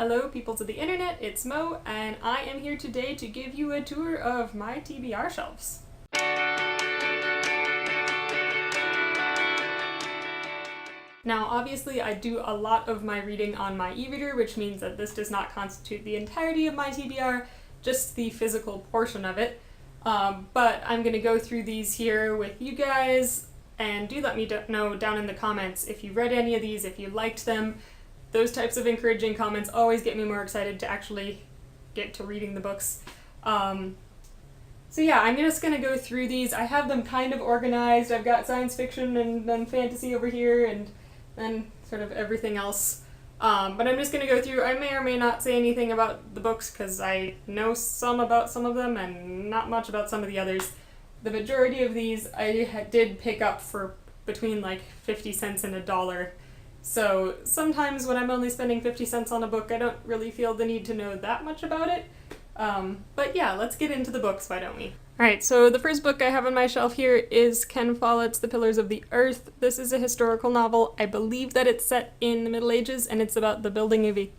Hello peoples of the internet, it's Mo, and I am here today to give you a tour of my TBR shelves. Now obviously I do a lot of my reading on my e-reader, which means that this does not constitute the entirety of my TBR, just the physical portion of it. But I'm going to go through these here with you guys, and do let me know down in the comments if you read any of these, if you liked them. Those types of encouraging comments always get me more excited to actually get to reading the books. So yeah, I'm just going to go through these. I have them kind of organized. I've got science fiction and then fantasy over here and then sort of everything else. But I'm just going to go through. I may or may not say anything about the books because I know some about some of them and not much about some of the others. The majority of these I did pick up for between like 50 cents and $1. So sometimes when I'm only spending 50 cents on a book, I don't really feel the need to know that much about it. But yeah, let's get into the books, why don't we? Alright, so the first book I have on my shelf here is Ken Follett's The Pillars of the Earth. This is a historical novel. I believe that it's set in the Middle Ages and it's about the building of a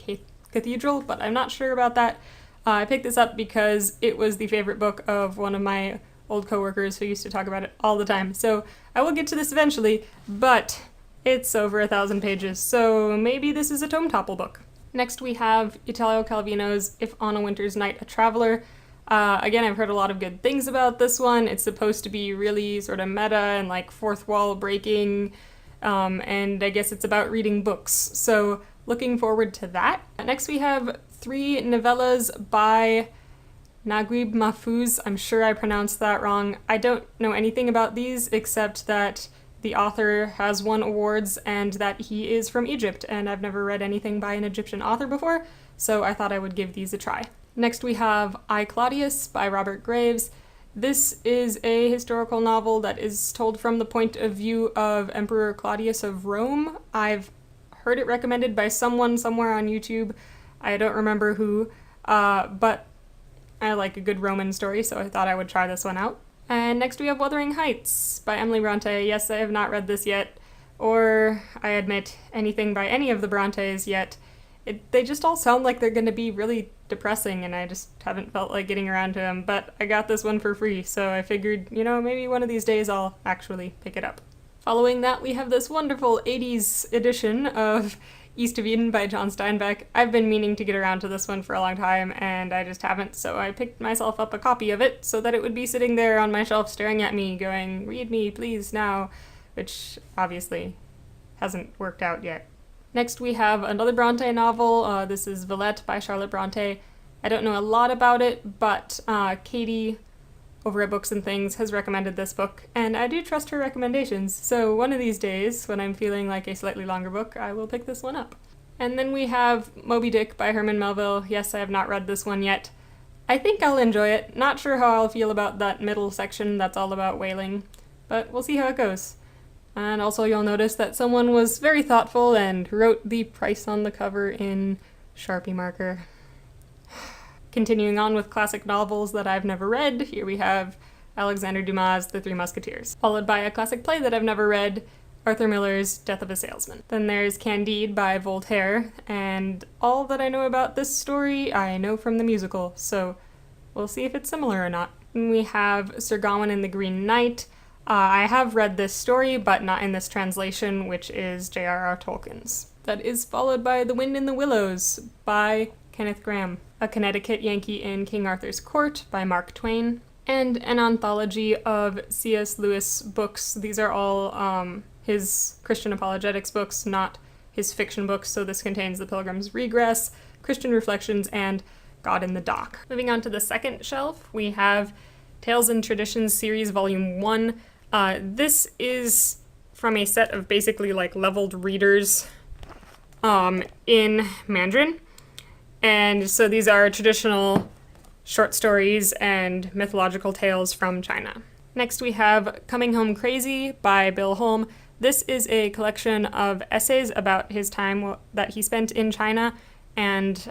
cathedral, but I'm not sure about that. I picked this up because it was the favorite book of one of my old coworkers who used to talk about it all the time. So I will get to this eventually, but it's over 1,000 pages, so maybe this is a tome topple book. Next we have Italo Calvino's If on a Winter's Night a Traveler. Again, I've heard a lot of good things about this one. It's supposed to be really sort of meta and like fourth wall breaking, and I guess it's about reading books, so looking forward to that. Next we have 3 novellas by Naguib Mahfouz. I'm sure I pronounced that wrong. I don't know anything about these except that the author has won awards and that he is from Egypt, and I've never read anything by an Egyptian author before, so I thought I would give these a try. Next we have I, Claudius by Robert Graves. This is a historical novel that is told from the point of view of Emperor Claudius of Rome. I've heard it recommended by someone somewhere on YouTube. I don't remember who, but I like a good Roman story, so I thought I would try this one out. And next we have Wuthering Heights by Emily Bronte. Yes, I have not read this yet, or, I admit, anything by any of the Brontes yet. They just all sound like they're going to be really depressing, and I just haven't felt like getting around to them, but I got this one for free, so I figured, you know, maybe one of these days I'll actually pick it up. Following that, we have this wonderful 80s edition of East of Eden by John Steinbeck. I've been meaning to get around to this one for a long time, and I just haven't, so I picked myself up a copy of it so that it would be sitting there on my shelf staring at me going, "Read me, please, now," which obviously hasn't worked out yet. Next we have another Bronte novel. This is Villette by Charlotte Bronte. I don't know a lot about it, but Katie over at Books and Things has recommended this book, and I do trust her recommendations, so one of these days, when I'm feeling like a slightly longer book, I will pick this one up. And then we have Moby Dick by Herman Melville. Yes, I have not read this one yet. I think I'll enjoy it. Not sure how I'll feel about that middle section that's all about whaling, but we'll see how it goes. And also you'll notice that someone was very thoughtful and wrote the price on the cover in Sharpie marker. Continuing on with classic novels that I've never read, here we have Alexander Dumas' The Three Musketeers, followed by a classic play that I've never read, Arthur Miller's Death of a Salesman. Then there's Candide by Voltaire, and all that I know about this story I know from the musical, so we'll see if it's similar or not. And we have Sir Gawain and the Green Knight. I have read this story, but not in this translation, which is J.R.R. Tolkien's. That is followed by The Wind in the Willows by Kenneth Grahame, A Connecticut Yankee in King Arthur's Court by Mark Twain, and an anthology of C.S. Lewis books. These are all his Christian apologetics books, not his fiction books, so this contains The Pilgrim's Regress, Christian Reflections, and God in the Dock. Moving on to the second shelf, we have Tales and Traditions Series Volume 1. This is from a set of basically like leveled readers in Mandarin. And so these are traditional short stories and mythological tales from China. Next we have Coming Home Crazy by Bill Holm. This is a collection of essays about his time that he spent in China and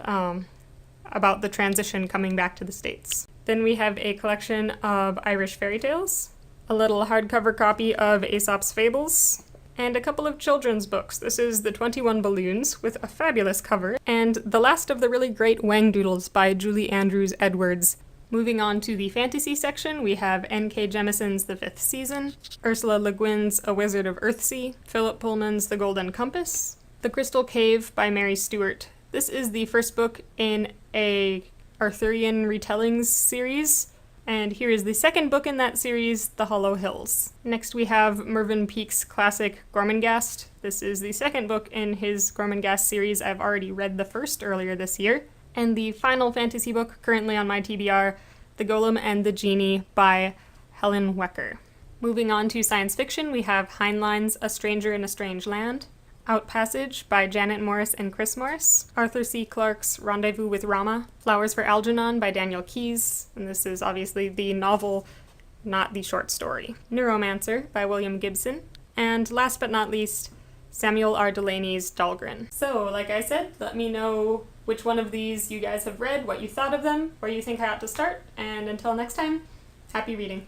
about the transition coming back to the States. Then we have a collection of Irish fairy tales, a little hardcover copy of Aesop's Fables, and a couple of children's books. This is The 21 Balloons, with a fabulous cover, and The Last of the Really Great Wangdoodles by Julie Andrews Edwards. Moving on to the fantasy section, we have N.K. Jemison's The Fifth Season, Ursula Le Guin's A Wizard of Earthsea, Philip Pullman's The Golden Compass, The Crystal Cave by Mary Stewart. This is the first book in a Arthurian retellings series, and here is the second book in that series, The Hollow Hills. Next we have Mervyn Peake's classic Gormenghast. This is the second book in his Gormenghast series. I've already read the first earlier this year. And the final fantasy book currently on my TBR, The Golem and the Genie by Helen Wecker. Moving on to science fiction, we have Heinlein's A Stranger in a Strange Land, Outpassage by Janet Morris and Chris Morris, Arthur C. Clarke's Rendezvous with Rama, Flowers for Algernon by Daniel Keyes, and this is obviously the novel, not the short story, Neuromancer by William Gibson, and last but not least, Samuel R. Delaney's Dahlgren. So, like I said, let me know which one of these you guys have read, what you thought of them, where you think I ought to start, and until next time, happy reading.